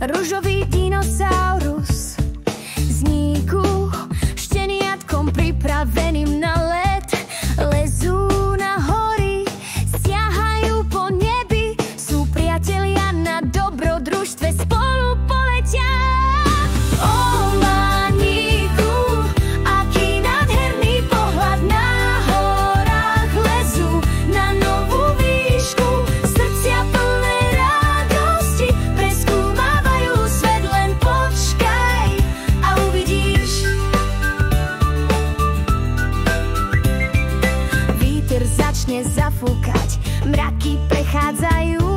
ružový dinosaurus z níku, šteniatkom pripraveným na let. Lezú na hory, siahajú po nebi, sú priatelia na dobrodružstve, spolu poletia. Zafúkať, mraky prechádzajú,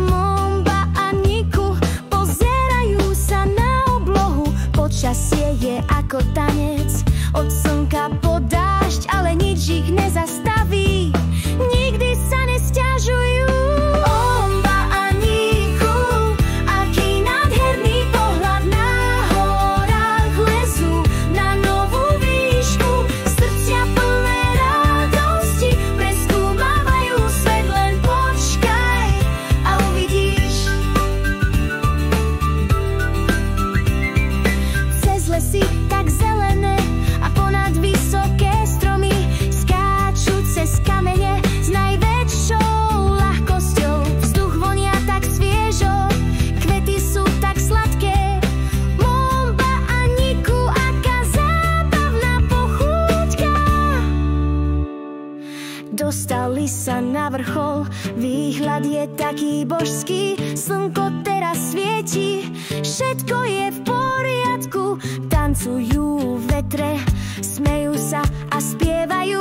Momba a Niku pozerajú sa na oblohu. Počasie je ako tanec, od slnka po dážď, ale nič ich nezastaví, nikdy sa nesťažujú. Momba a Niku, aký nádherný pohľad, na horách lezú na novú výšku, srdcia plné radosti, preskúmavajú svet, len počkaj a uvidíš. Cez lesy tak zelené a ponad vysoké stromy skáču cez kamene s najväčšou ľahkosťou. Vzduch vonia tak sviežo, kvety sú tak sladké. Momba a Niku, aká zábavná pochúťka. Dostali sa na vrchol, výhľad je taký božský, slnko teraz svieti, všetko je v poriadku. Tancujú v vetre, smejú sa a spievajú,